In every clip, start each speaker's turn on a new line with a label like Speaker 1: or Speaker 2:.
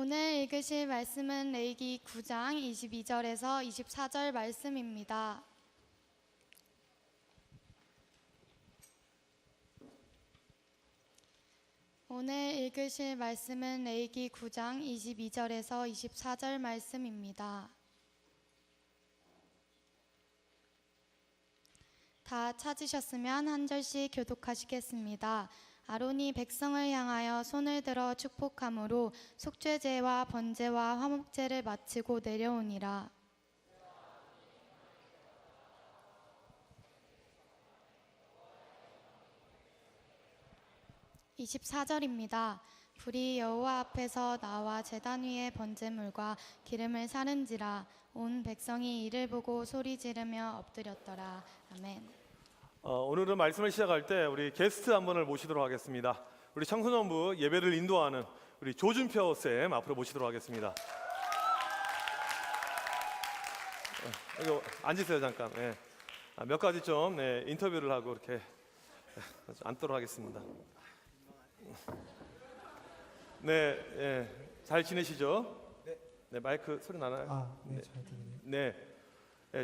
Speaker 1: 오늘 읽으실 말씀은 레위기 9장 22절에서 24절 말씀입니다. 오늘 읽으실 말씀은 레위기 9장 22절에서 24절 말씀입니다. 다 찾으셨으면 한 절씩 교독하시겠습니다. 아론이 백성을 향하여 손을 들어 축복함으로 속죄제와 번제와 화목제를 마치고 내려오니라. (24절입니다) 불이 여호와 앞에서 나와 제단 위에 번제물과 기름을 사른지라. 온 백성이 이를 보고 소리 지르며 엎드렸더라. 아멘.
Speaker 2: 오늘은 말씀을 시작할 때 우리 게스트 한 분을 모시도록 하겠습니다. 우리 청소년부 예배를 인도하는 우리 조준표 쌤 앞으로 모시도록 하겠습니다. 여기 앉으세요 잠깐. 네. 몇 가지 좀 인터뷰를 하고 이렇게 앉도록 하겠습니다. 네, 잘 지내시죠? 네, 마이크 소리 나나요?
Speaker 3: 네, 잘 들리네요.
Speaker 2: 네,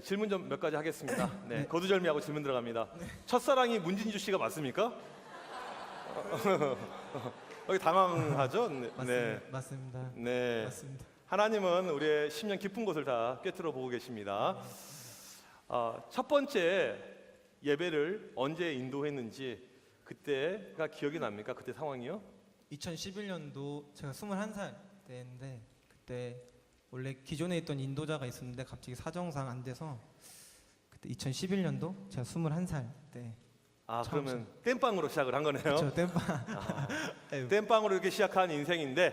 Speaker 2: 질문 좀 몇 가지 하겠습니다. 거두절미하고 질문 들어갑니다. 첫사랑이 문진주 씨가 맞습니까? 여기 당황하죠?
Speaker 3: 맞습니다.
Speaker 2: 네.
Speaker 3: 맞습니다.
Speaker 2: 하나님은 우리의 심령 깊은 곳을 다 꿰뚫어 보고 계십니다. 첫 번째 예배를 언제 인도했는지 그때가 기억이 납니까? 그때 상황이요?
Speaker 3: 2011년도 제가 21살 때인데 그때 원래 기존에 있던 인도자가 있었는데 갑자기 사정상 안 돼서 그때 2011년도 제가 21살 때.
Speaker 2: 그러면 땜빵으로 시작을 한 거네요.
Speaker 3: 그렇죠, 땜빵.
Speaker 2: 땜빵으로 이렇게 시작한 인생인데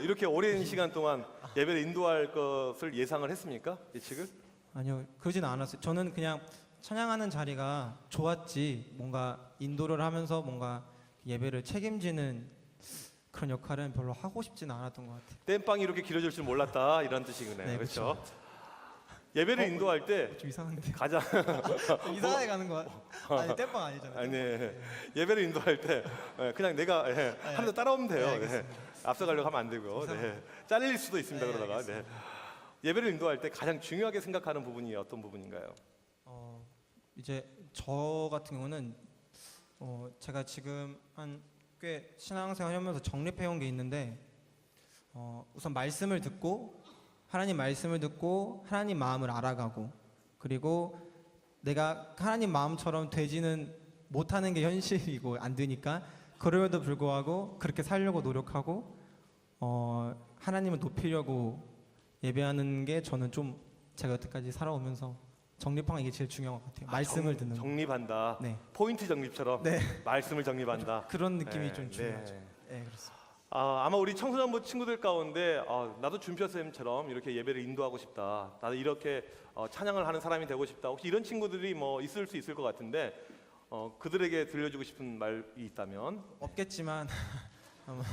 Speaker 2: 이렇게 오랜 시간 동안 예배를 인도할 것을 예상을 했습니까? 예측을?
Speaker 3: 아니요, 그러진 않았어요. 저는 그냥 찬양하는 자리가 좋았지 뭔가 인도를 하면서 뭔가 예배를 책임지는 그런 역할은 별로 하고 싶지는 않았던 것 같아요.
Speaker 2: 땜빵이 이렇게 길어질 줄 몰랐다 이런 뜻이군요.
Speaker 3: 네,
Speaker 2: 그렇죠? 예배를 인도할 때
Speaker 3: 좀 이상한데.
Speaker 2: 가장
Speaker 3: 이상하게 가는 거 아니 땜빵 아니잖아요.
Speaker 2: 네. 예배를 인도할 때 그냥 내가 하면서 따라오면 돼요. 앞서가려고 하면 안 되고 잘릴 수도 있습니다. 그러다가 예배를 인도할 때 가장 중요하게 생각하는 부분이 어떤 부분인가요?
Speaker 3: 이제 저 같은 경우는 제가 지금 꽤 신앙생활 하면서 정립해온 게 있는데 우선 말씀을 듣고 하나님 말씀을 듣고 하나님 마음을 알아가고 그리고 내가 하나님 마음처럼 되지는 못하는 게 현실이고 안 되니까 그럼에도 불구하고 그렇게 살려고 노력하고 하나님을 높이려고 예배하는 게 저는 좀 제가 여태까지 살아오면서 정립한 게 제일 중요한 것 같아요. 말씀을 듣는 거.
Speaker 2: 정립한다.
Speaker 3: 네.
Speaker 2: 포인트 정립처럼 말씀을 정립한다.
Speaker 3: 그런 느낌이 좀 중요하죠. 네, 그렇습니다.
Speaker 2: 아마 우리 청소년부 친구들 가운데 나도 준표 쌤처럼 이렇게 예배를 인도하고 싶다. 나도 이렇게 찬양을 하는 사람이 되고 싶다. 혹시 이런 친구들이 뭐 있을 수 있을 것 같은데 그들에게 들려주고 싶은 말이 있다면?
Speaker 3: 없겠지만 아마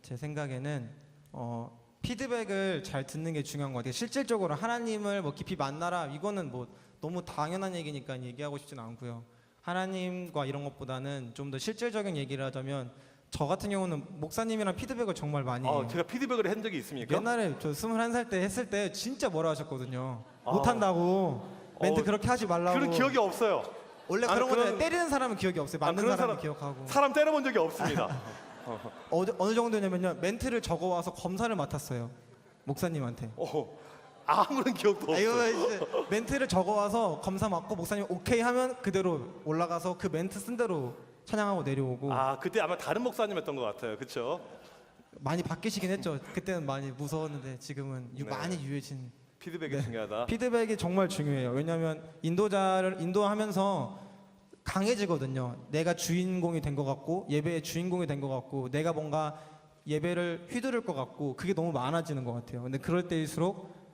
Speaker 3: 제 생각에는 피드백을 잘 듣는 게 중요한 것 같아요. 실질적으로 하나님을 뭐 깊이 만나라 이거는 뭐 너무 당연한 얘기니까 얘기하고 싶지는 않고요. 하나님과 이런 것보다는 좀 더 실질적인 얘기를 하자면 저 같은 경우는 목사님이랑 피드백을 정말 많이 해요.
Speaker 2: 제가 피드백을 한 적이 있습니까?
Speaker 3: 옛날에 저 21살 때 했을 때 진짜 뭐라 하셨거든요. 못한다고 멘트 그렇게 하지 말라고.
Speaker 2: 그런 기억이 없어요.
Speaker 3: 원래 그런 거는 때리는 사람은 기억이 없어요. 맞는
Speaker 2: 그런
Speaker 3: 사람은 기억하고.
Speaker 2: 사람 때려본 적이 없습니다.
Speaker 3: 어느 정도냐면요, 멘트를 적어와서 검사를 맡았어요, 목사님한테.
Speaker 2: 아무런 기억도 없어요.
Speaker 3: 이제 멘트를 적어와서 검사 맡고 목사님 오케이 하면 그대로 올라가서 그 멘트 쓴 대로 찬양하고 내려오고.
Speaker 2: 그때 아마 다른 목사님이었던 것 같아요. 그렇죠?
Speaker 3: 많이 바뀌시긴 했죠. 그때는 많이 무서웠는데 지금은 많이 유해진.
Speaker 2: 피드백이 중요하다.
Speaker 3: 피드백이 정말 중요해요. 왜냐하면 인도자를 인도하면서 강해지거든요. 내가 주인공이 된 것 같고 예배의 주인공이 된 것 같고 내가 뭔가 예배를 휘두를 것 같고 그게 너무 많아지는 것 같아요. 근데 그럴 때일수록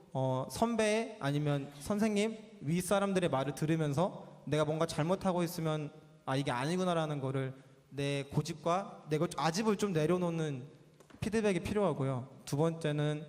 Speaker 3: 선배 아니면 선생님 윗사람들의 말을 들으면서 내가 뭔가 잘못하고 있으면 이게 아니구나라는 거를 내 고집과 내 아집을 좀 내려놓는 피드백이 필요하고요. 두 번째는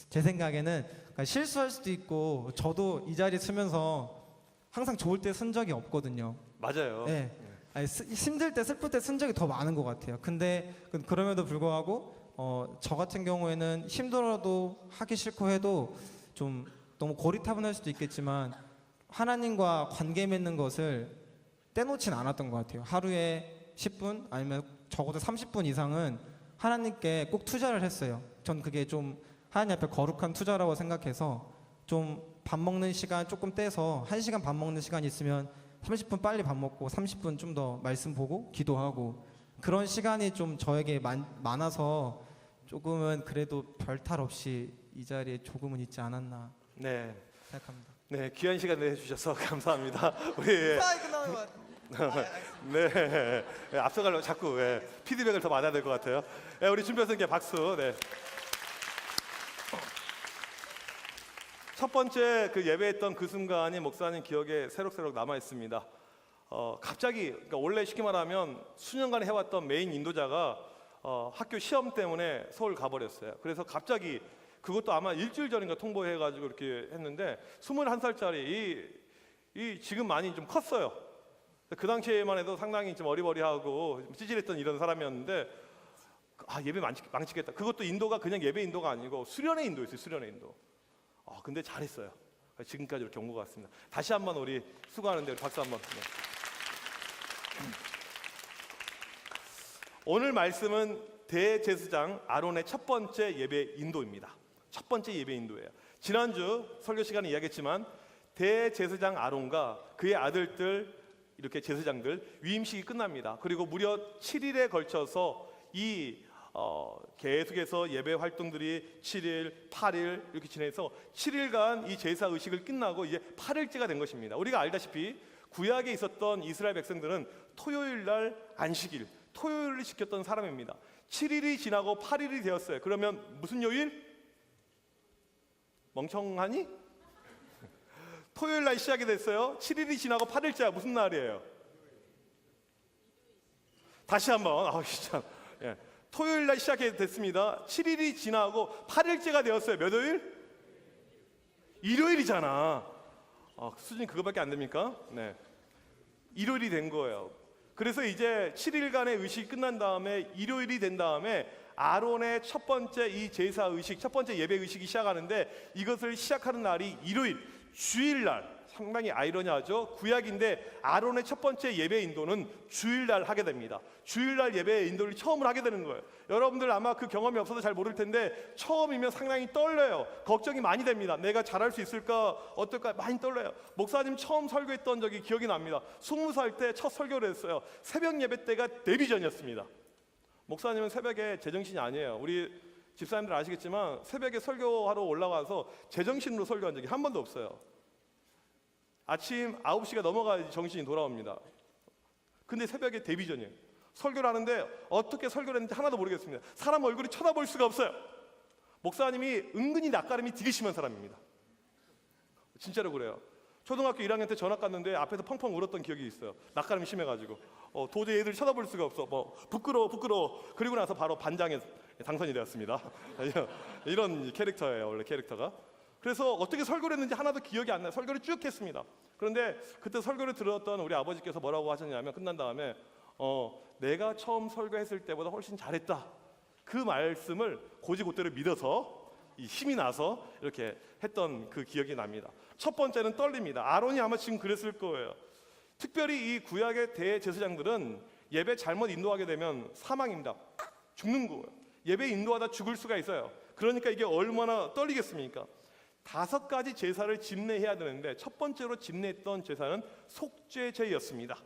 Speaker 3: 제 생각에는 실수할 수도 있고 저도 이 자리 서면서 항상 좋을 때 쓴 적이 없거든요.
Speaker 2: 맞아요.
Speaker 3: 네. 아니, 힘들 때 슬플 때 쓴 적이 더 많은 것 같아요. 근데 그럼에도 불구하고 저 같은 경우에는 힘들어도 하기 싫고 해도 좀 너무 고리타분할 수도 있겠지만 하나님과 관계 맺는 것을 떼놓진 않았던 것 같아요. 하루에 10분 아니면 적어도 30분 이상은 하나님께 꼭 투자를 했어요. 전 그게 좀 하나님 앞에 거룩한 투자라고 생각해서 좀 밥 먹는 시간 조금 떼서 1시간 밥 먹는 시간 있으면 30분 빨리 밥 먹고 30분 좀 더 말씀 보고 기도하고 그런 시간이 좀 저에게 많아서 조금은 그래도 별탈 없이 이 자리에 조금은 있지 않았나
Speaker 2: 네,
Speaker 3: 생각합니다.
Speaker 2: 네 귀한 시간 내주셔서 감사합니다. 우리
Speaker 3: 끝나는 것 같아요.
Speaker 2: 네, 앞서가려고 자꾸 피드백을 더 받아야 될 것 같아요. 네, 우리 준비생께 박수. 네. 첫 번째 그 예배했던 그 순간이 목사님 기억에 새록새록 남아 있습니다. 갑자기 그러니까 원래 쉽게 말하면 수년간 해왔던 메인 인도자가 학교 시험 때문에 서울 가버렸어요. 그래서 갑자기 그것도 아마 일주일 전인가 통보해가지고 이렇게 했는데 21살짜리 이 지금 많이 좀 컸어요. 그 당시에만 해도 상당히 좀 어리버리하고 좀 찌질했던 이런 사람이었는데 예배 망치겠다. 그것도 인도가 그냥 예배 인도가 아니고 수련의 인도였어요. 수련의 인도. 근데 잘했어요. 지금까지 이렇게 온 것 같습니다. 다시 한번 우리 수고하는데 우리 박수 한번. 네. 오늘 말씀은 대제사장 아론의 첫 번째 예배 인도입니다. 첫 번째 예배 인도예요. 지난주 설교 시간에 이야기했지만 대제사장 아론과 그의 아들들 이렇게 제사장들 위임식이 끝납니다. 그리고 무려 7일에 걸쳐서 계속해서 예배 활동들이 7일, 8일 이렇게 지내서 7일간 이 제사 의식을 끝나고 이제 8일째가 된 것입니다. 우리가 알다시피 구약에 있었던 이스라엘 백성들은 토요일 날 안식일, 토요일을 지켰던 사람입니다. 7일이 지나고 8일이 되었어요. 그러면 무슨 요일? 멍청하니? 토요일 날 시작이 됐어요. 7일이 지나고 8일째야 무슨 날이에요? 다시 한번 진짜 토요일 날 시작이 됐습니다. 7일이 지나고 8일째가 되었어요. 몇 요일? 일요일이잖아. 수준이 그거밖에 안 됩니까? 네. 일요일이 된 거예요. 그래서 이제 7일간의 의식이 끝난 다음에 일요일이 된 다음에 아론의 첫 번째 이 제사 의식, 첫 번째 예배 의식이 시작하는데 이것을 시작하는 날이 일요일, 주일날. 상당히 아이러니하죠. 구약인데 아론의 첫 번째 예배 인도는 주일날 하게 됩니다. 주일날 예배 인도를 처음으로 하게 되는 거예요. 여러분들 아마 그 경험이 없어서 잘 모를 텐데 처음이면 상당히 떨려요. 걱정이 많이 됩니다. 내가 잘할 수 있을까 어떨까 많이 떨려요. 목사님 처음 설교했던 적이 기억이 납니다. 20살 때 첫 설교를 했어요. 새벽 예배 때가 데뷔 전이었습니다. 목사님은 새벽에 제정신이 아니에요. 우리 집사님들 아시겠지만 새벽에 설교하러 올라가서 제정신으로 설교한 적이 한 번도 없어요. 아침 9시가 넘어가야지 정신이 돌아옵니다. 근데 새벽에 데뷔 전이에요. 설교를 하는데 어떻게 설교를 했는지 하나도 모르겠습니다. 사람 얼굴이 쳐다볼 수가 없어요. 목사님이 은근히 낯가림이 되게 심한 사람입니다. 진짜로 그래요. 초등학교 1학년 때 전학 갔는데 앞에서 펑펑 울었던 기억이 있어요. 낯가림이 심해가지고 도저히 애들 쳐다볼 수가 없어. 부끄러워. 그리고 나서 바로 반장에 당선이 되었습니다. 이런 캐릭터예요. 원래 캐릭터가. 그래서 어떻게 설교를 했는지 하나도 기억이 안 나요. 설교를 쭉 했습니다. 그런데 그때 설교를 들었던 우리 아버지께서 뭐라고 하셨냐면 끝난 다음에 내가 처음 설교했을 때보다 훨씬 잘했다. 그 말씀을 곧이곧대로 믿어서 힘이 나서 이렇게 했던 그 기억이 납니다. 첫 번째는 떨립니다. 아론이 아마 지금 그랬을 거예요. 특별히 이 구약의 대제사장들은 예배 잘못 인도하게 되면 사망입니다. 죽는 거예요. 예배 인도하다 죽을 수가 있어요. 그러니까 이게 얼마나 떨리겠습니까? 5가지 제사를 집례해야 되는데 첫 번째로 집례했던 제사는 속죄제였습니다.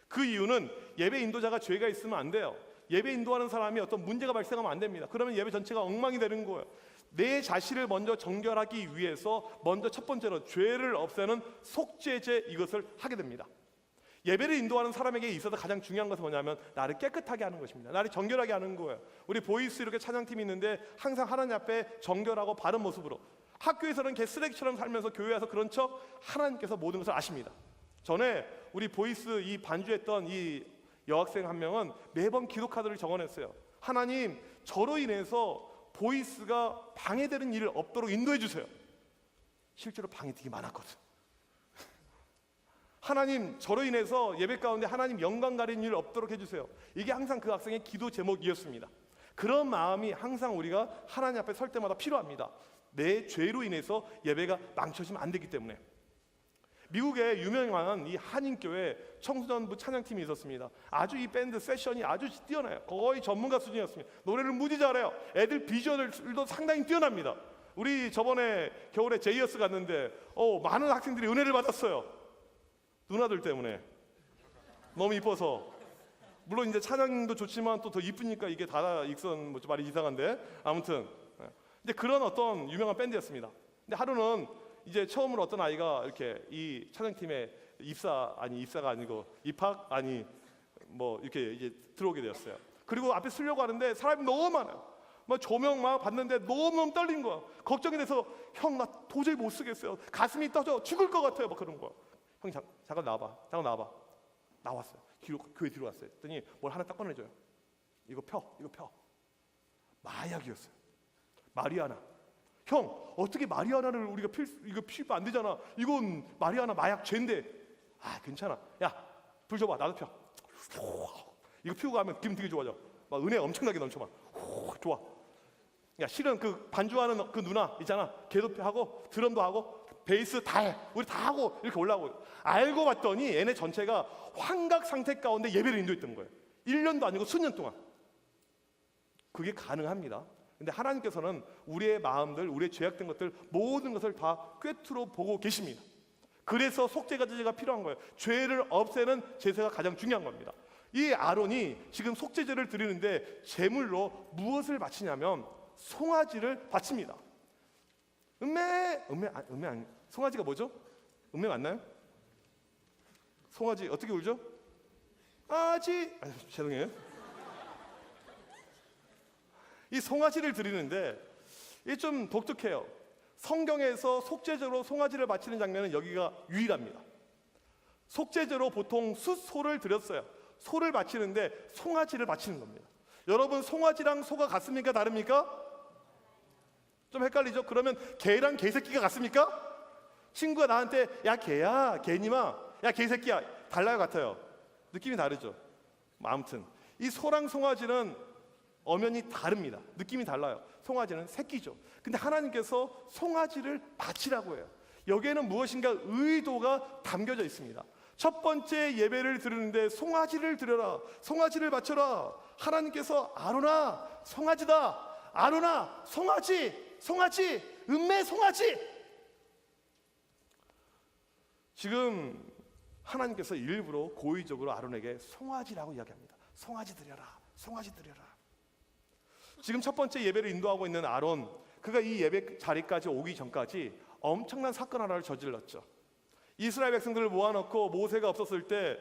Speaker 2: 그 이유는 예배 인도자가 죄가 있으면 안 돼요. 예배 인도하는 사람이 어떤 문제가 발생하면 안 됩니다. 그러면 예배 전체가 엉망이 되는 거예요. 내 자신을 먼저 정결하기 위해서 먼저 첫 번째로 죄를 없애는 속죄제 이것을 하게 됩니다. 예배를 인도하는 사람에게 있어서 가장 중요한 것은 뭐냐면 나를 깨끗하게 하는 것입니다. 나를 정결하게 하는 거예요. 우리 보이스 이렇게 찬양팀이 있는데 항상 하나님 앞에 정결하고 바른 모습으로 학교에서는 개쓰레기처럼 살면서 교회 와서 그런 척 하나님께서 모든 것을 아십니다. 전에 우리 보이스 이 반주했던 이 여학생 한 명은 매번 기도카드를 적어냈어요. 하나님 저로 인해서 보이스가 방해되는 일을 없도록 인도해 주세요. 실제로 방해 되게 많았거든. 하나님 저로 인해서 예배 가운데 하나님 영광 가리는 일 없도록 해주세요. 이게 항상 그 학생의 기도 제목이었습니다. 그런 마음이 항상 우리가 하나님 앞에 설 때마다 필요합니다. 내 죄로 인해서 예배가 망쳐지면 안 되기 때문에. 미국에 유명한 이 한인교회 청소년부 찬양팀이 있었습니다. 아주 이 밴드 세션이 아주 뛰어나요. 거의 전문가 수준이었습니다. 노래를 무지 잘해요. 애들 비주얼도 상당히 뛰어납니다. 우리 저번에 겨울에 제이어스 갔는데 많은 학생들이 은혜를 받았어요. 누나들 때문에 너무 이뻐서. 물론 이제 찬양도 좋지만 또 더 이쁘니까 이게 다 익선 뭐 좀 말이 이상한데 아무튼 이제 그런 어떤 유명한 밴드였습니다. 근데 하루는 이제 처음으로 어떤 아이가 이렇게 이 찬양팀에 입사가 아니고 입학 아니 뭐 이렇게 이제 들어오게 되었어요. 그리고 앞에 서려고 하는데 사람이 너무 많아요. 막 조명 막 봤는데 너무너무 떨린 거야. 걱정이 돼서 형 나 도저히 못 쓰겠어요. 가슴이 떠져 죽을 것 같아요. 막 그런 거야. 형 잠깐 나와봐. 나왔어요. 교회 뒤로 왔어요. 했더니 뭘 하나 딱 꺼내줘요. 이거 펴. 마약이었어요. 마리아나. 형 어떻게 마리아나를 우리가 이거 피면 안 되잖아. 이건 마리아나 마약 죄인데. 아 괜찮아. 야 불 줘봐. 나도 펴. 이거 피우고 하면 기분 되게 좋아져. 막 은혜 엄청나게 넘쳐 막. 좋아. 야 실은 그 반주하는 그 누나 있잖아. 걔도 하고 드럼도 하고 베이스 다 해. 우리 다 하고 이렇게 올라오고. 알고 봤더니 얘네 전체가 환각 상태 가운데 예배를 인도했던 거예요. 1년도 아니고 수년 동안. 그게 가능합니다. 근데 하나님께서는 우리의 마음들, 우리의 죄악된 것들 모든 것을 다 꿰뚫어 보고 계십니다. 그래서 속죄가 제가 필요한 거예요. 죄를 없애는 제사가 가장 중요한 겁니다. 이 아론이 지금 속죄제를 드리는데 제물로 무엇을 바치냐면 송아지를 바칩니다. 음메 아니 송아지가 뭐죠? 음메 맞나요? 송아지 어떻게 울죠? 죄송해요. 이 송아지를 드리는데 이게 좀 독특해요. 성경에서 속죄제로 송아지를 바치는 장면은 여기가 유일합니다. 속죄제로 보통 소를 드렸어요. 소를 바치는데 송아지를 바치는 겁니다. 여러분 송아지랑 소가 같습니까? 다릅니까? 좀 헷갈리죠? 그러면 개랑 개새끼가 같습니까? 친구가 나한테 야 개야 개님아 야 개새끼야 달라요 같아요? 느낌이 다르죠? 아무튼 이 소랑 송아지는 엄연히 다릅니다. 느낌이 달라요. 송아지는 새끼죠. 근데 하나님께서 송아지를 바치라고 해요. 여기에는 무엇인가 의도가 담겨져 있습니다. 첫 번째 예배를 드리는데 송아지를 드려라. 송아지를 바쳐라. 하나님께서 아론아 송아지다. 아론아 송아지 음메 송아지. 지금 하나님께서 일부러 고의적으로 아론에게 송아지라고 이야기합니다. 송아지 드려라. 지금 첫 번째 예배를 인도하고 있는 아론, 그가 이 예배 자리까지 오기 전까지 엄청난 사건 하나를 저질렀죠. 이스라엘 백성들을 모아놓고 모세가 없었을 때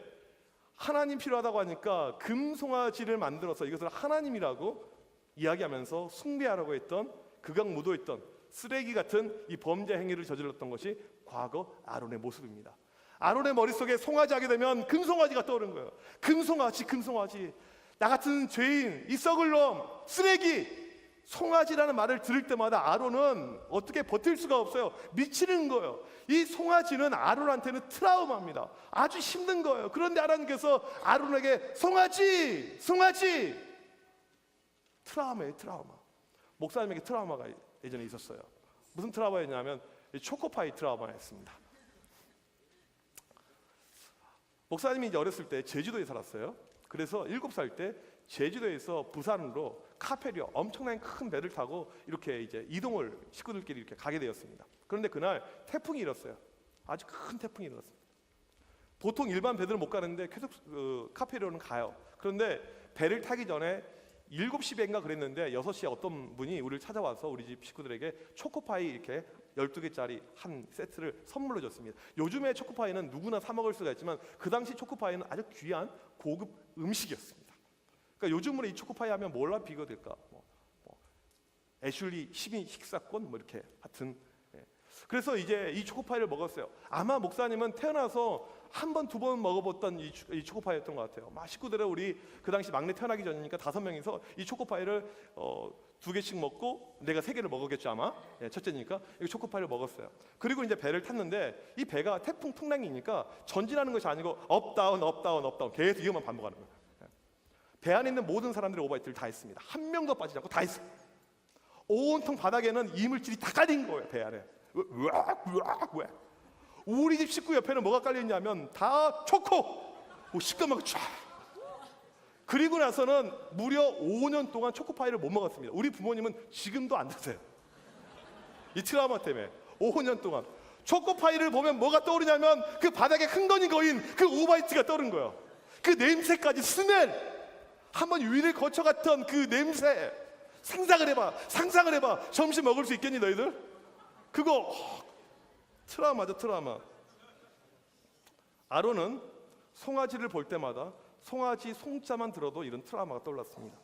Speaker 2: 하나님 필요하다고 하니까 금송아지를 만들어서 이것을 하나님이라고 이야기하면서 숭배하라고 했던 극악무도했던 쓰레기 같은 이 범죄 행위를 저질렀던 것이 과거 아론의 모습입니다. 아론의 머릿속에 송아지 하게 되면 금송아지가 떠오른 거예요. 금송아지 나 같은 죄인, 이 썩을 놈, 쓰레기, 송아지라는 말을 들을 때마다 아론은 어떻게 버틸 수가 없어요. 미치는 거예요. 이 송아지는 아론한테는 트라우마입니다. 아주 힘든 거예요. 그런데 하나님께서 아론에게 송아지 트라우마. 목사님에게 트라우마가 예전에 있었어요. 무슨 트라우마였냐면 초코파이 트라우마였습니다. 목사님이 이제 어렸을 때 제주도에 살았어요. 그래서 7살 때 제주도에서 부산으로 카페리어 엄청난 큰 배를 타고 이렇게 이제 이동을 식구들끼리 이렇게 가게 되었습니다. 그런데 그날 태풍이 일었어요. 아주 큰 태풍이 일었습니다. 보통 일반 배들은 못 가는데 계속 카페리어는 가요. 그런데 배를 타기 전에 7시 배인가 그랬는데 6시에 어떤 분이 우리를 찾아와서 우리 집 식구들에게 초코파이 이렇게 12개짜리 한 세트를 선물로 줬습니다. 요즘에 초코파이는 누구나 사 먹을 수가 있지만 그 당시 초코파이는 아주 귀한 고급 음식이었습니다. 그러니까 요즘으로 이 초코파이 하면 뭘로 비교될까? 애슐리 12 식사권 뭐 이렇게 하여튼 그래서 이제 이 초코파이를 먹었어요. 아마 목사님은 태어나서 한 번, 두 번 먹어봤던 이 초코파이였던 것 같아요. 막 식구들은 우리 그 당시 막내 태어나기 전이니까 5명이서 이 초코파이를 2개씩 먹고 내가 3개를 먹었겠죠 아마. 예, 첫째니까 이 초코파이를 먹었어요. 그리고 이제 배를 탔는데 이 배가 태풍 풍랑이니까 전진하는 것이 아니고 업다운 업다운 업다운 계속 이것만 반복하는 거예요. 예. 배 안에 있는 모든 사람들의 오바이트를 다 했습니다. 한 명도 빠지지 않고 다 했어요. 온통 바닥에는 이물질이 다 깔린 거예요. 배 안에. 왜? 우리 집 식구 옆에는 뭐가 깔려있냐면 다 초코 시꺼멓게 쫙. 그리고 나서는 무려 5년 동안 초코파이를 못 먹었습니다. 우리 부모님은 지금도 안 드세요. 이 트라우마 때문에 5년 동안 초코파이를 보면 뭐가 떠오르냐면 그 바닥에 흥건히 거인 그 오바이트가 떠오른 거예요. 그 냄새까지 스멜, 한번 위를 거쳐갔던 그 냄새. 상상을 해봐. 점심 먹을 수 있겠니 너희들? 그거 트라우마죠, 트라우마. 아론은 송아지를 볼 때마다 송아지 송자만 들어도 이런 트라우마가 떠올랐습니다.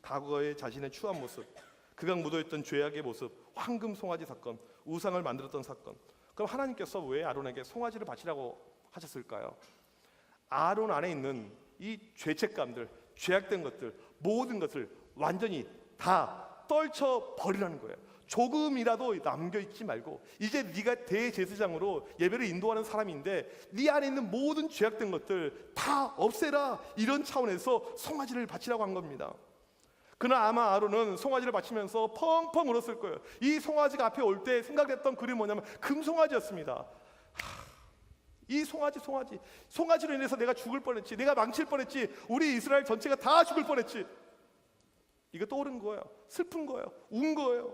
Speaker 2: 과거의 자신의 추한 모습, 그가 묻어있던 죄악의 모습, 황금 송아지 사건, 우상을 만들었던 사건. 그럼 하나님께서 왜 아론에게 송아지를 바치라고 하셨을까요? 아론 안에 있는 이 죄책감들, 죄악된 것들, 모든 것을 완전히 다 떨쳐 버리라는 거예요. 조금이라도 남겨있지 말고 이제 네가 대제사장으로 예배를 인도하는 사람인데 네 안에 있는 모든 죄악된 것들 다 없애라. 이런 차원에서 송아지를 바치라고 한 겁니다. 그러나 아마 아론은 송아지를 바치면서 펑펑 울었을 거예요. 이 송아지가 앞에 올 때 생각했던 그림이 뭐냐면 금송아지였습니다. 이 송아지로 인해서 내가 죽을 뻔했지, 내가 망칠 뻔했지, 우리 이스라엘 전체가 다 죽을 뻔했지. 이거 떠오른 거예요. 슬픈 거예요. 운 거예요.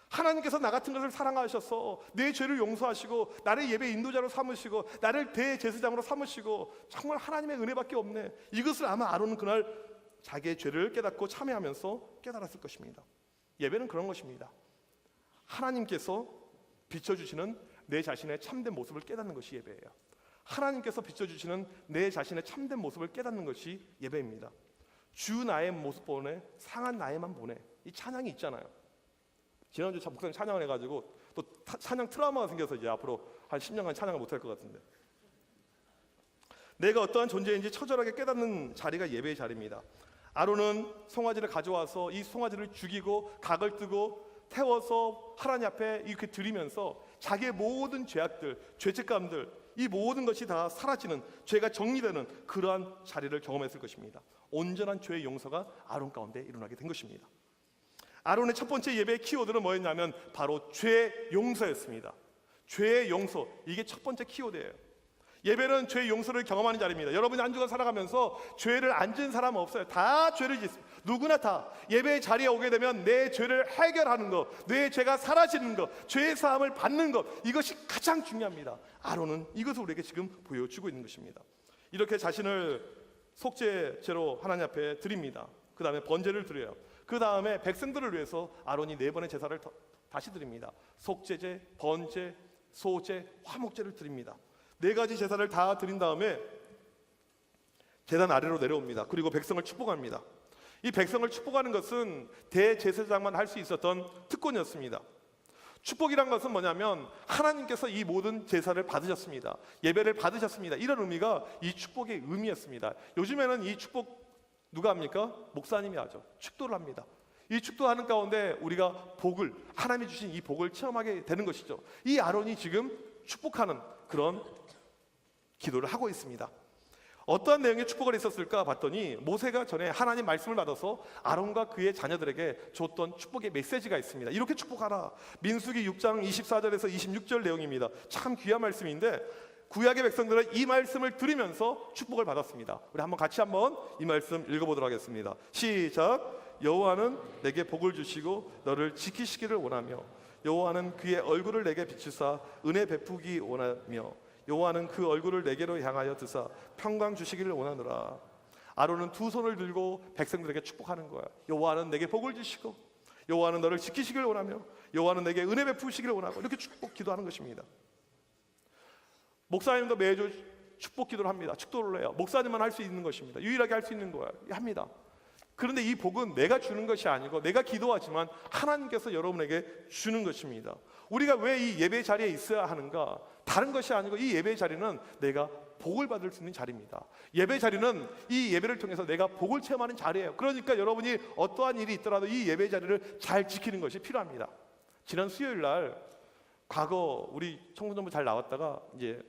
Speaker 2: 하나님께서 나 같은 것을 사랑하셔서 내 죄를 용서하시고 나를 예배 인도자로 삼으시고 나를 대제사장으로 삼으시고 정말 하나님의 은혜밖에 없네. 이것을 아마 아론은 그날 자기의 죄를 깨닫고 참회하면서 깨달았을 것입니다. 예배는 그런 것입니다. 하나님께서 비춰주시는 내 자신의 참된 모습을 깨닫는 것이 예배예요. 하나님께서 비춰주시는 내 자신의 참된 모습을 깨닫는 것이 예배입니다. 주 나의 모습 보내, 상한 나에만 보내. 이 찬양이 있잖아요. 지난주 목사님 찬양을 해가지고 또 찬양 트라우마가 생겨서 이제 앞으로 한 10년간 찬양을 못할 것 같은데, 내가 어떠한 존재인지 처절하게 깨닫는 자리가 예배의 자리입니다. 아론은 송아지를 가져와서 이 송아지를 죽이고 각을 뜨고 태워서 하나님 앞에 이렇게 드리면서 자기의 모든 죄악들, 죄책감들, 이 모든 것이 다 사라지는, 죄가 정리되는 그러한 자리를 경험했을 것입니다. 온전한 죄의 용서가 아론 가운데 일어나게 된 것입니다. 아론의 첫 번째 예배의 키워드는 뭐였냐면 바로 죄 용서였습니다. 죄의 용서, 이게 첫 번째 키워드예요. 예배는 죄의 용서를 경험하는 자리입니다. 여러분이 한 주간 살아가면서 죄를 안 지은 사람은 없어요. 다 죄를 짓습니다. 누구나 다 예배의 자리에 오게 되면 내 죄를 해결하는 것, 내 죄가 사라지는 것, 죄의 사함을 받는 것, 이것이 가장 중요합니다. 아론은 이것을 우리에게 지금 보여주고 있는 것입니다. 이렇게 자신을 속죄제로 하나님 앞에 드립니다. 그 다음에 번제를 드려요. 그 다음에 백성들을 위해서 아론이 4번의 제사를 다시 드립니다. 속죄제, 번제, 소제, 화목제를 드립니다. 4가지 제사를 다 드린 다음에 제단 아래로 내려옵니다. 그리고 백성을 축복합니다. 이 백성을 축복하는 것은 대제사장만 할 수 있었던 특권이었습니다. 축복이란 것은 뭐냐면 하나님께서 이 모든 제사를 받으셨습니다. 예배를 받으셨습니다. 이런 의미가 이 축복의 의미였습니다. 요즘에는 이 축복 누가 합니까? 목사님이 하죠. 축도를 합니다. 이 축도하는 가운데 우리가 복을, 하나님이 주신 이 복을 체험하게 되는 것이죠. 이 아론이 지금 축복하는 그런 기도를 하고 있습니다. 어떠한 내용의 축복을 했었을까 봤더니 모세가 전에 하나님 말씀을 받아서 아론과 그의 자녀들에게 줬던 축복의 메시지가 있습니다. 이렇게 축복하라. 민수기 6장 24절에서 26절 내용입니다. 참 귀한 말씀인데 구약의 백성들은 이 말씀을 들으면서 축복을 받았습니다. 우리 같이 한번 이 말씀 읽어보도록 하겠습니다. 시작. 여호와는 내게 복을 주시고 너를 지키시기를 원하며 여호와는 그의 얼굴을 내게 비추사 은혜 베푸기 원하며 여호와는 그 얼굴을 내게로 향하여 드사 평강 주시기를 원하노라. 아론은 두 손을 들고 백성들에게 축복하는 거야. 여호와는 내게 복을 주시고 여호와는 너를 지키시기를 원하며 여호와는 내게 은혜 베푸시기를 원하고, 이렇게 축복 기도하는 것입니다. 목사님도 매주 축복 기도를 합니다. 축도를 해요. 목사님만 할 수 있는 것입니다. 유일하게 할 수 있는 거예요. 합니다. 그런데 이 복은 내가 주는 것이 아니고 내가 기도하지만 하나님께서 여러분에게 주는 것입니다. 우리가 왜 이 예배 자리에 있어야 하는가? 다른 것이 아니고 이 예배 자리는 내가 복을 받을 수 있는 자리입니다. 예배 자리는 이 예배를 통해서 내가 복을 체험하는 자리예요. 그러니까 여러분이 어떠한 일이 있더라도 이 예배 자리를 잘 지키는 것이 필요합니다. 지난 수요일 날 과거 우리 청소년부 잘 나왔다가 이제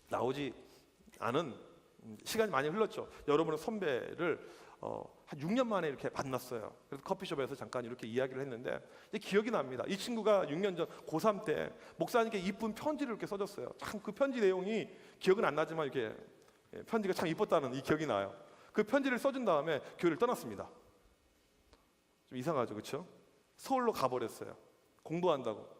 Speaker 2: 나오지 않은 시간이 많이 흘렀죠. 여러분의 선배를 한 6년 만에 이렇게 만났어요. 그래서 커피숍에서 잠깐 이렇게 이야기를 했는데 이제 기억이 납니다. 이 친구가 6년 전 고3 때 목사님께 이쁜 편지를 이렇게 써줬어요. 참 그 편지 내용이 기억은 안 나지만 이렇게 편지가 참 이뻤다는 이 기억이 나요. 그 편지를 써준 다음에 교회를 떠났습니다. 좀 이상하죠, 그렇죠? 서울로 가버렸어요. 공부한다고.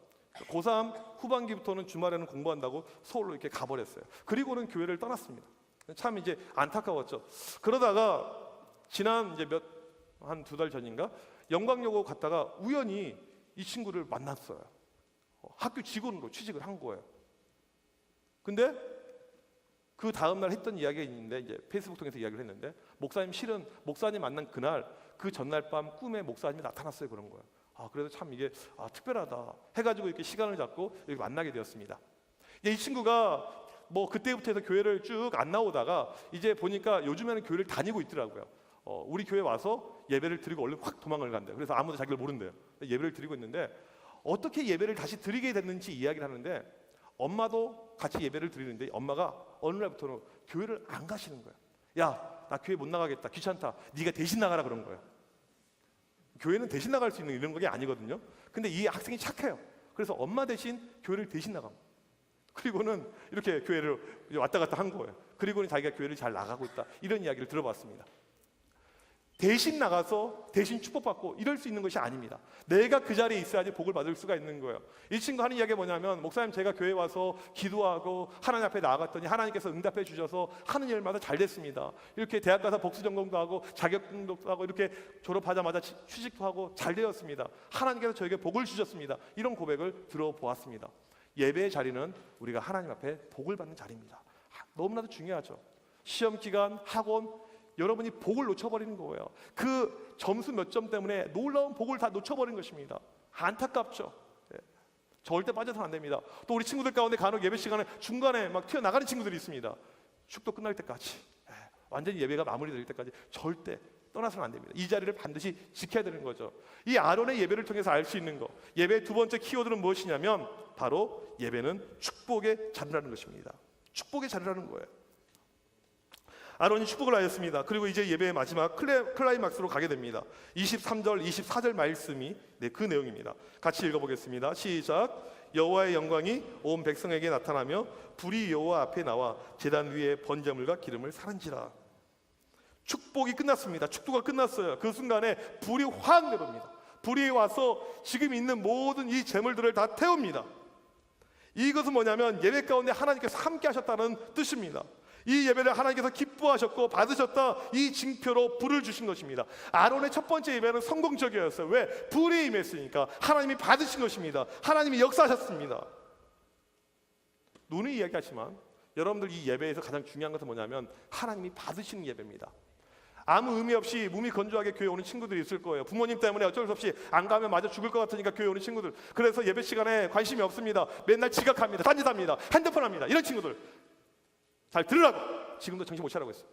Speaker 2: 고3 후반기부터는 주말에는 공부한다고 서울로 이렇게 가버렸어요. 그리고는 교회를 떠났습니다. 참 이제 안타까웠죠. 그러다가 지난 이제 한 2달 전인가 영광여고 갔다가 우연히 이 친구를 만났어요. 학교 직원으로 취직을 한 거예요. 근데 그 다음 날 했던 이야기가 있는데 이제 페이스북 통해서 이야기를 했는데 목사님 실은 목사님 만난 그날 그 전날 밤 꿈에 목사님이 나타났어요. 그런 거예요. 그래서 참 이게 특별하다 해가지고 이렇게 시간을 잡고 이렇게 만나게 되었습니다. 이 친구가 뭐 그때부터 해서 교회를 쭉 안 나오다가 이제 보니까 요즘에는 교회를 다니고 있더라고요. 우리 교회 와서 예배를 드리고 얼른 확 도망을 간대요. 그래서 아무도 자기를 모른대요. 예배를 드리고 있는데 어떻게 예배를 다시 드리게 됐는지 이야기를 하는데 엄마도 같이 예배를 드리는데 엄마가 어느 날부터는 교회를 안 가시는 거예요. 야, 나 교회 못 나가겠다. 귀찮다. 네가 대신 나가라 그런 거예요. 교회는 대신 나갈 수 있는 이런 게 아니거든요. 근데 이 학생이 착해요. 그래서 엄마 대신 교회를 대신 나갑니다. 그리고는 이렇게 교회를 왔다 갔다 한 거예요. 그리고는 자기가 교회를 잘 나가고 있다. 이런 이야기를 들어봤습니다. 대신 나가서 대신 축복받고 이럴 수 있는 것이 아닙니다. 내가 그 자리에 있어야지 복을 받을 수가 있는 거예요. 이 친구 하는 이야기가 뭐냐면 목사님 제가 교회 와서 기도하고 하나님 앞에 나아갔더니 하나님께서 응답해 주셔서 하는 일마다 잘 됐습니다. 이렇게 대학 가서 복수전공도 하고 자격증도 하고 이렇게 졸업하자마자 취직도 하고 잘 되었습니다. 하나님께서 저에게 복을 주셨습니다. 이런 고백을 들어보았습니다. 예배의 자리는 우리가 하나님 앞에 복을 받는 자리입니다. 너무나도 중요하죠. 시험 기간, 학원 여러분이 복을 놓쳐버리는 거예요. 그 점수 몇 점 때문에 놀라운 복을 다 놓쳐버린 것입니다. 안타깝죠. 절대 빠져서는 안 됩니다. 또 우리 친구들 가운데 간혹 예배 시간에 중간에 막 튀어나가는 친구들이 있습니다. 축도 끝날 때까지 완전히 예배가 마무리될 때까지 절대 떠나서는 안 됩니다. 이 자리를 반드시 지켜야 되는 거죠. 이 아론의 예배를 통해서 알 수 있는 거, 예배의 두 번째 키워드는 무엇이냐면 바로 예배는 축복의 자리라는 것입니다. 축복의 자리라는 거예요. 아론이 축복을 하였습니다. 그리고 이제 예배의 마지막 클라이막스로 가게 됩니다. 23절, 24절 말씀이 그 내용입니다. 같이 읽어보겠습니다. 시작. 여호와의 영광이 온 백성에게 나타나며 불이 여호와 앞에 나와 제단 위에 번제물과 기름을 사른지라. 축복이 끝났습니다. 축도가 끝났어요. 그 순간에 불이 확 내려옵니다. 불이 와서 지금 있는 모든 이 제물들을 다 태웁니다. 이것은 뭐냐면 예배 가운데 하나님께서 함께 하셨다는 뜻입니다. 이 예배를 하나님께서 기뻐하셨고 받으셨다, 이 징표로 불을 주신 것입니다. 아론의 첫 번째 예배는 성공적이었어요. 왜? 불이 임했으니까. 하나님이 받으신 것입니다. 하나님이 역사하셨습니다. 눈이 이야기하지만 여러분들 이 예배에서 가장 중요한 것은 뭐냐면 하나님이 받으시는 예배입니다. 아무 의미 없이 몸이 건조하게 교회 오는 친구들이 있을 거예요. 부모님 때문에 어쩔 수 없이 안 가면 맞아 죽을 것 같으니까 교회 오는 친구들. 그래서 예배 시간에 관심이 없습니다. 맨날 지각합니다. 딴짓합니다. 핸드폰 합니다. 이런 친구들 잘 들으라고. 지금도 정신 못 차리고 있어요.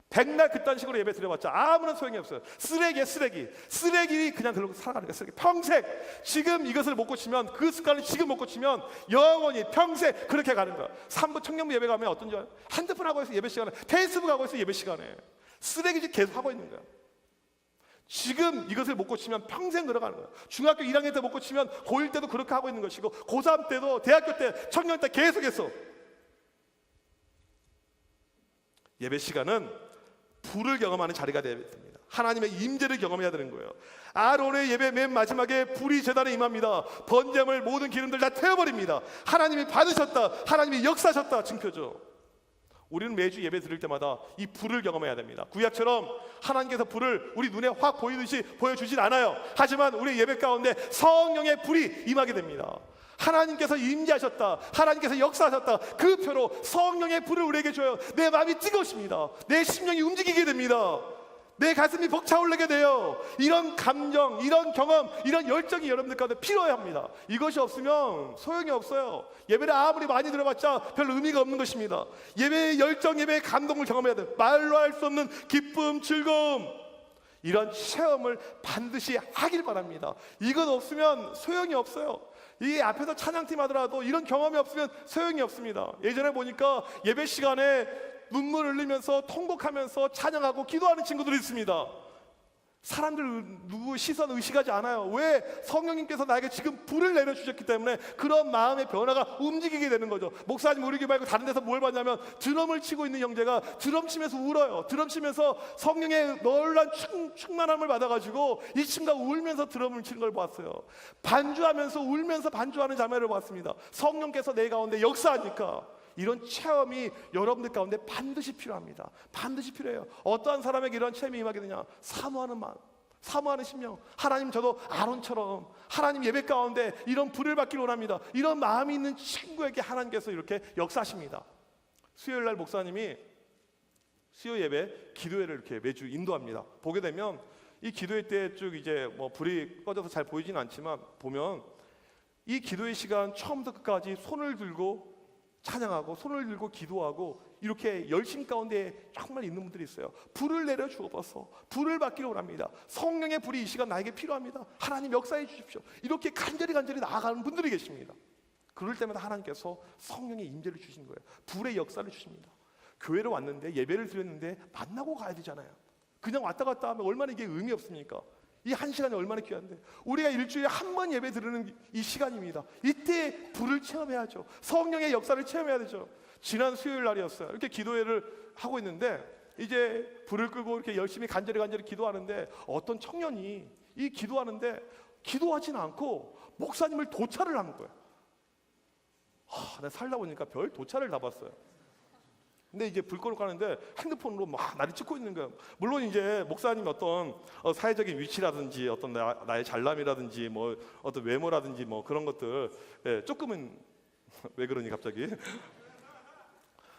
Speaker 2: 백날 그딴 식으로 예배 드려봤자 아무런 소용이 없어요. 쓰레기에 쓰레기. 쓰레기 그냥 그러고 살아가는 거예요. 쓰레기. 평생 지금 이것을 못 고치면, 그 습관을 지금 못 고치면 영원히 평생 그렇게 가는 거야. 3부 청년부 예배 가면 어떤지 알아요? 핸드폰 하고 있어 예배 시간에. 페이스북 하고 있어 예배 시간에. 쓰레기질 계속 하고 있는 거야. 지금 이것을 못 고치면 평생 그러가는 거야. 중학교 1학년 때 못 고치면 고1 때도 그렇게 하고 있는 것이고 고3 때도 대학교 때 청년 때 계속해서. 예배 시간은 불을 경험하는 자리가 되어야 됩니다. 하나님의 임재를 경험해야 되는 거예요. 아론의 예배 맨 마지막에 불이 제단에 임합니다. 번제물 모든 기름들 다 태워버립니다. 하나님이 받으셨다, 하나님이 역사하셨다 징표죠. 우리는 매주 예배 드릴 때마다 이 불을 경험해야 됩니다. 구약처럼 하나님께서 불을 우리 눈에 확 보이듯이 보여주진 않아요. 하지만 우리 예배 가운데 성령의 불이 임하게 됩니다. 하나님께서 임재하셨다, 하나님께서 역사하셨다, 그 표로 성령의 불을 우리에게 줘요. 내 마음이 뜨거워집니다. 내 심령이 움직이게 됩니다. 내 가슴이 벅차오르게 돼요. 이런 감정, 이런 경험, 이런 열정이 여러분들 가운데 필요해야 합니다. 이것이 없으면 소용이 없어요. 예배를 아무리 많이 들어봤자 별 의미가 없는 것입니다. 예배의 열정, 예배의 감동을 경험해야 돼요. 말로 할 수 없는 기쁨, 즐거움, 이런 체험을 반드시 하길 바랍니다. 이것 없으면 소용이 없어요. 이 앞에서 찬양팀 하더라도 이런 경험이 없으면 소용이 없습니다. 예전에 보니까 예배 시간에 눈물 흘리면서 통곡하면서 찬양하고 기도하는 친구들이 있습니다. 사람들 누구 시선 의식하지 않아요. 왜? 성령님께서 나에게 지금 불을 내려주셨기 때문에 그런 마음의 변화가 움직이게 되는 거죠. 목사님 우리 교회 말고 다른 데서 뭘 봤냐면 드럼을 치고 있는 형제가 드럼 치면서 울어요. 드럼 치면서 성령의 놀란 충만함을 받아가지고 이 친구가 울면서 드럼을 치는 걸 봤어요. 반주하면서 울면서 반주하는 자매를 봤습니다. 성령께서 내 가운데 역사하니까. 이런 체험이 여러분들 가운데 반드시 필요합니다. 반드시 필요해요. 어떠한 사람에게 이런 체험이 임하게 되냐? 사모하는 마음, 사모하는 심령. 하나님, 저도 아론처럼 하나님 예배 가운데 이런 불을 받기를 원합니다. 이런 마음이 있는 친구에게 하나님께서 이렇게 역사하십니다. 수요일 날 목사님이 수요 예배 기도회를 이렇게 매주 인도합니다. 보게 되면 이 기도회 때 쭉 이제 뭐 불이 꺼져서 잘 보이지는 않지만 보면 이 기도회 시간 처음부터 끝까지 손을 들고 찬양하고 손을 들고 기도하고 이렇게 열심 가운데 정말 있는 분들이 있어요. 불을 내려 주옵소서. 불을 받기를 원합니다. 성령의 불이 이 시간 나에게 필요합니다. 하나님 역사해 주십시오. 이렇게 간절히 나아가는 분들이 계십니다. 그럴 때마다 하나님께서 성령의 임재를 주신 거예요. 불의 역사를 주십니다. 교회를 왔는데 예배를 드렸는데 만나고 가야 되잖아요. 그냥 왔다 갔다 하면 얼마나 이게 의미 없습니까? 이 한 시간이 얼마나 귀한데 우리가 일주일에 한 번 예배 드리는 이 시간입니다. 이때 불을 체험해야죠. 성령의 역사를 체험해야 되죠. 지난 수요일 날이었어요. 이렇게 기도회를 하고 있는데 이제 불을 끄고 이렇게 열심히 간절히 기도하는데 어떤 청년이 이 기도하는데 기도하지는 않고 목사님을 도찰을 하는 거예요. 내가 살다 보니까 별 도찰을 다 봤어요. 근데 이제 불 꺼놓고 하는데 핸드폰으로 막 나를 찍고 있는 거예요. 물론 이제 목사님 어떤 사회적인 위치라든지 어떤 나의 잘남이라든지 뭐 어떤 외모라든지 뭐 그런 것들 조금은 왜 그러니 갑자기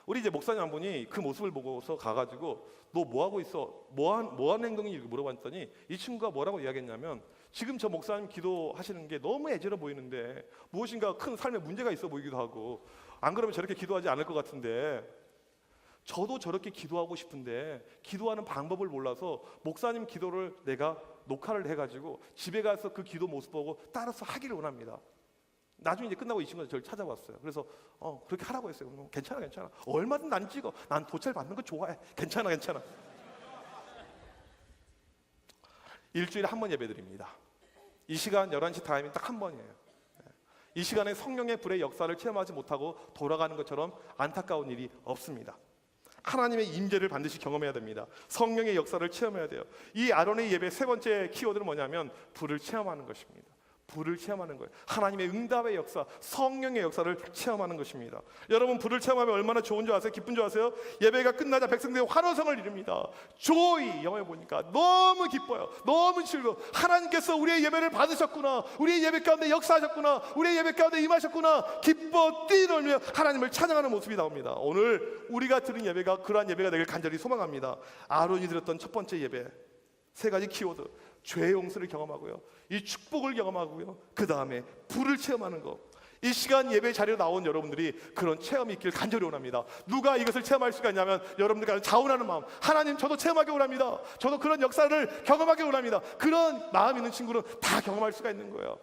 Speaker 2: 우리 이제 목사님 한 분이 그 모습을 보고서 가가지고 너 뭐 하고 있어? 뭐 하는 행동이 이렇게 물어봤더니 이 친구가 뭐라고 이야기했냐면 지금 저 목사님 기도하시는 게 너무 애절해 보이는데 무엇인가 큰 삶에 문제가 있어 보이기도 하고 안 그러면 저렇게 기도하지 않을 것 같은데 저도 저렇게 기도하고 싶은데 기도하는 방법을 몰라서 목사님 기도를 내가 녹화를 해가지고 집에 가서 그 기도 모습 보고 따라서 하기를 원합니다. 나중에 이제 끝나고 이 친구가 저를 찾아왔어요. 그래서 그렇게 하라고 했어요. 괜찮아. 얼마든 난 찍어. 난 도찰 받는 거 좋아해. 괜찮아. 일주일에 한 번 예배드립니다. 이 시간 11시 타임이 딱 한 번이에요. 이 시간에 성령의 불의 역사를 체험하지 못하고 돌아가는 것처럼 안타까운 일이 없습니다. 하나님의 임재를 반드시 경험해야 됩니다. 성령의 역사를 체험해야 돼요. 이 아론의 예배 세 번째 키워드는 뭐냐면 불을 체험하는 것입니다. 불을 체험하는 거예요. 하나님의 응답의 역사, 성령의 역사를 체험하는 것입니다. 여러분 불을 체험하면 얼마나 좋은 줄 아세요? 기쁜 줄 아세요? 예배가 끝나자 백성들이 환호성을 이룹니다. 조이 영어에 보니까 너무 기뻐요. 너무 즐거워. 하나님께서 우리의 예배를 받으셨구나. 우리의 예배 가운데 역사하셨구나. 우리의 예배 가운데 임하셨구나. 기뻐 뛰놀며 하나님을 찬양하는 모습이 나옵니다. 오늘 우리가 드린 예배가 그러한 예배가 되길 간절히 소망합니다. 아론이 드렸던 첫 번째 예배 세 가지 키워드, 죄의 용서를 경험하고요, 이 축복을 경험하고요, 그 다음에 불을 체험하는 것. 이 시간 예배 자리로 나온 여러분들이 그런 체험이 있길 간절히 원합니다. 누가 이것을 체험할 수가 있냐면 여러분들과 자원하는 마음. 하나님 저도 체험하기 원합니다. 저도 그런 역사를 경험하기 원합니다. 그런 마음 있는 친구는 다 경험할 수가 있는 거예요.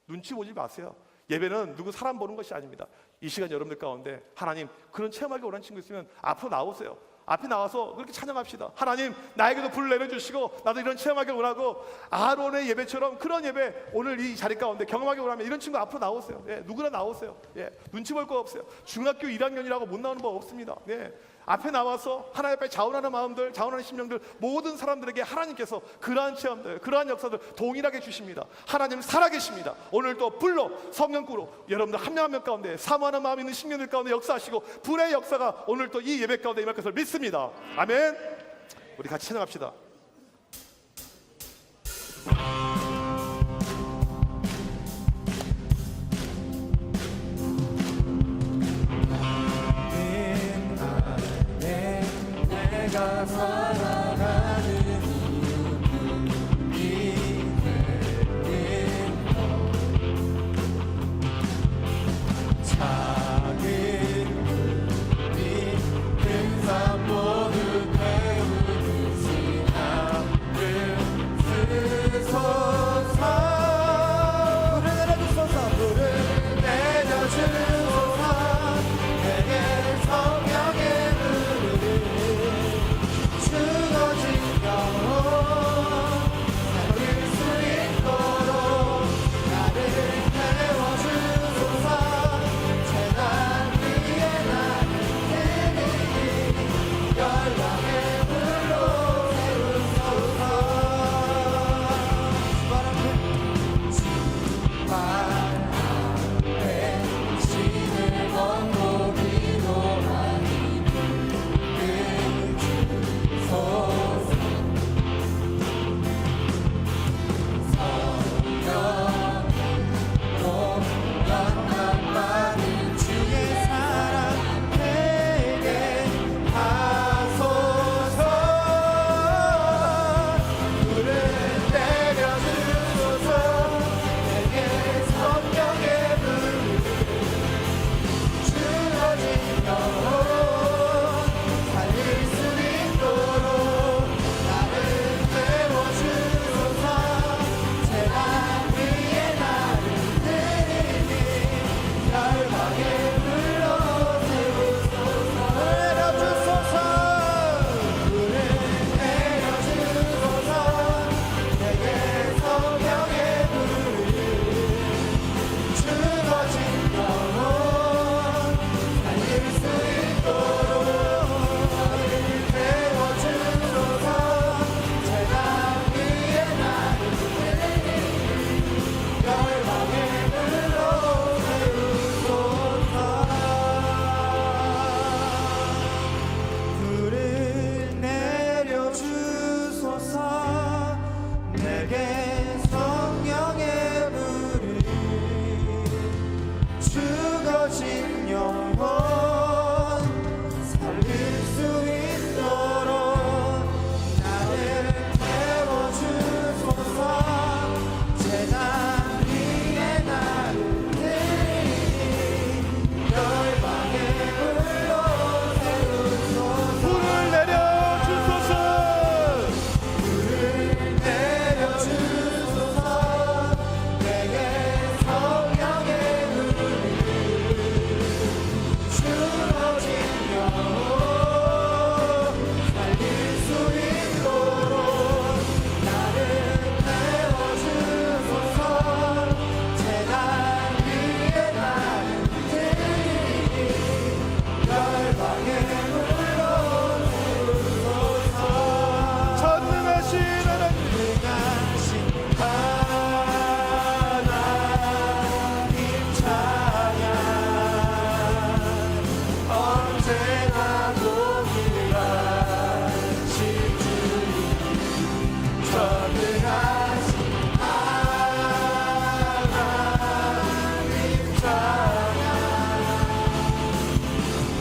Speaker 2: 눈치 보지 마세요. 예배는 누구 사람 보는 것이 아닙니다. 이 시간 여러분들 가운데 하나님 그런 체험하기 원하는 친구 있으면 앞으로 나오세요. 앞에 나와서 그렇게 찬양합시다. 하나님 나에게도 불을 내려주시고 나도 이런 체험하기 원하고 아론의 예배처럼 그런 예배 오늘 이 자리 가운데 경험하기 원하면 이런 친구 앞으로 나오세요. 누구나 나오세요. 눈치 볼 거 없어요. 중학교 1학년이라고 못 나오는 법 없습니다. 앞에 나와서 하나님 앞에 자원하는 마음들, 자원하는 심령들, 모든 사람들에게 하나님께서 그러한 체험들, 그러한 역사들 동일하게 주십니다. 하나님은 살아계십니다. 오늘도 불로 성령꾸로 여러분들 한 명 한 명 가운데 사모하는 마음 있는 심령들 가운데 역사하시고 불의 역사가 오늘 또 이 예배 가운데 임할 것을 믿습니다. 아멘. 우리 같이 찬양합시다.
Speaker 4: 내가 살아가는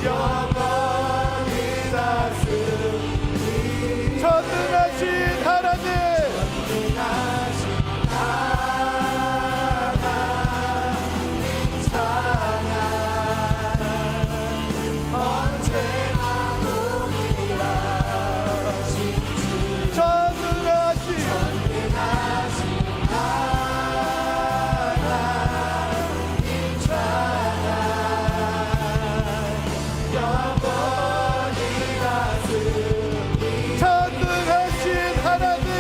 Speaker 4: 영원히 다스리리.
Speaker 5: 전능하신 하나님, 전능하신 하나님,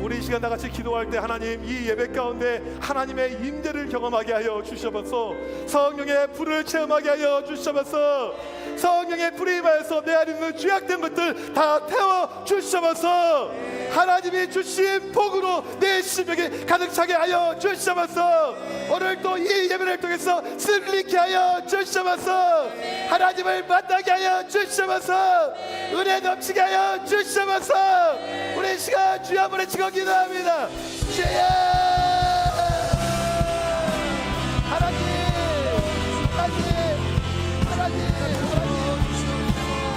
Speaker 2: 우리 이 시간 다 같이 기도할 때 하나님 이 예배 가운데 하나님의 임재를 경험하게 하여 주셔서 성령의 불을 체험하게 하여 주셔서 성령의 불이 임하여서 내 안에 있는 죄악된 것들 다 태워 주셔서 하나님이 주신 복으로 내 심령이 가득 차게 하여 주셔서 오늘 또 이 예배를 통해서 승리케 하여 주셔서 하나님을 만나게 하여 주셔서 은혜 넘치게 하여 주셔서 우리 시간 주여 한번 치고 기도합니다. 주여 하나님, 하나님, 하나님,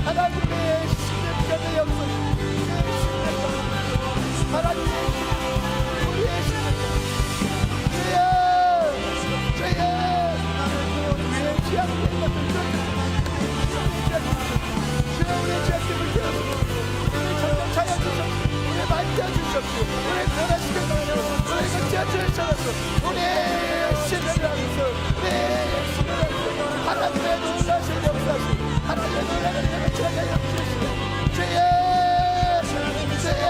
Speaker 2: 하나님의 신령의 영광, 하나님 우리의 주여, 주여 우리의 죄악된 것들 주여 우리의 죄악됨을 깨어주시고 우리를 정복하여 주시옵소서. 우리를 만져주시옵소서. 우리를 변화시켜주시옵소서. 우리를 고쳐주시옵소서. 우리의 신을 하면서 우리의 신을 하면서 하나님의 놀라신 역사시 하나님의 놀라신 역사가 역사시고 주여 주여 주여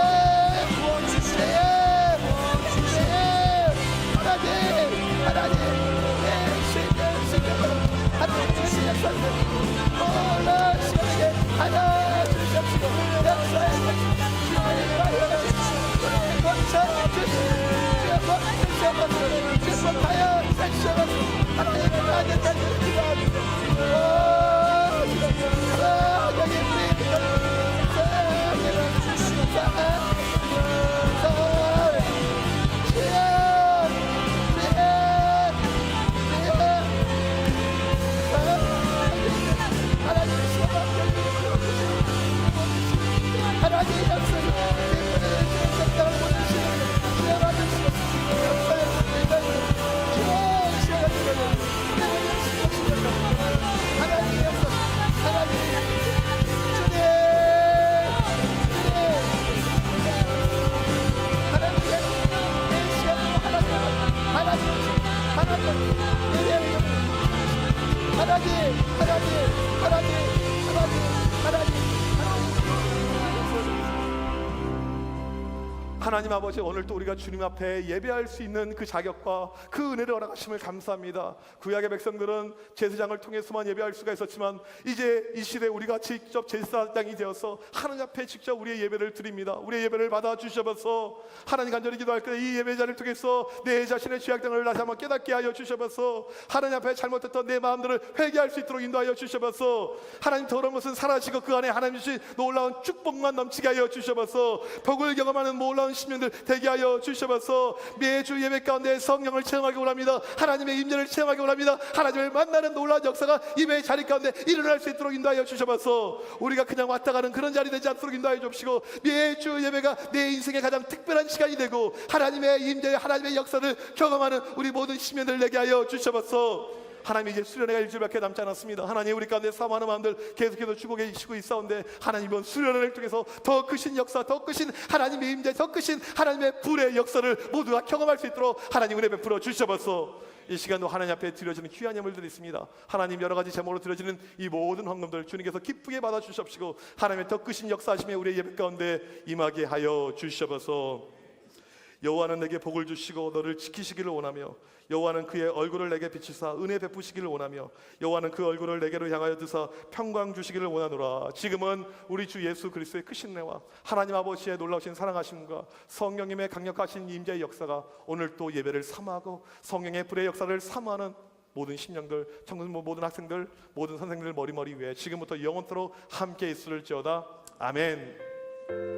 Speaker 2: 주여 하나님 하나님 내 신을 하나님의 신을 놀라시게 하나 주시옵시고 역사에 주의 하여 주의 권사 주의 권사 주의 하여 주시옵소서. 하나님의 나는 기도합니다. 여기 우리 하나님 아버지, 오늘 또 우리가 주님 앞에 예배할 수 있는 그 자격과 그 은혜를 허락하심을 감사합니다. 구약의 백성들은 제사장을 통해서만 예배할 수가 있었지만 이제 이 시대에 우리가 직접 제사장이 되어서 하나님 앞에 직접 우리의 예배를 드립니다. 우리의 예배를 받아 주셔서 하나님 간절히 기도할 때 이 예배자를 통해서 내 자신의 죄악됨을 다시 한번 깨닫게 하여 주셔서 하나님 앞에 잘못했던 내 마음들을 회개할 수 있도록 인도하여 주셔서 하나님 더러운 것은 사라지고 그 안에 하나님 주신 놀라운 축복만 넘치게 하여 주셔서 복을 경험하는 놀라운 시민들 되게 하여 주셔서 매주 예배 가운데 성령을 체험하기 원합니다. 하나님의 임재를 체험하기 원합니다. 하나님을 만나는 놀라운 역사가 예배의 자리 가운데 일어날 수 있도록 인도하여 주셔서 우리가 그냥 왔다 가는 그런 자리 되지 않도록 인도하여 주시고 매주 예배가 내 인생의 가장 특별한 시간이 되고 하나님의 임재, 하나님의 역사를 경험하는 우리 모든 시민들 되게 하여 주셔서 하나님 이제 수련회가 일주일밖에 남지 않았습니다. 하나님 우리 가운데 사모하는 마음들 계속해서 주고 계시고 있사온데 하나님 이번 수련회를 통해서 더 크신 역사, 더 크신 하나님의 임재, 더 크신 하나님의 불의 역사를 모두가 경험할 수 있도록 하나님 은혜 베풀어 주셔서 이 시간도 하나님 앞에 드려지는 귀한 예물들이 있습니다. 하나님 여러 가지 제목으로 드려지는 이 모든 헌금들 주님께서 기쁘게 받아 주시옵시고 하나님의 더 크신 역사하심에 우리의 예배 가운데 임하게 하여 주셔서 여호와는 내게 복을 주시고 너를 지키시기를 원하며 여호와는 그의 얼굴을 내게 비치사 은혜 베푸시기를 원하며 여호와는 그 얼굴을 내게로 향하여 드사 평강 주시기를 원하노라. 지금은 우리 주 예수 그리스도의 크신 은혜와 하나님 아버지의 놀라우신 사랑하심과 성령님의 강력하신 임재의 역사가 오늘 또 예배를 사모하고 성령의 불의 역사를 사모하는 모든 심령들, 청소년 모든 학생들, 모든 선생님들 머리 위에 지금부터 영원토록 함께 있을지어다. 아멘.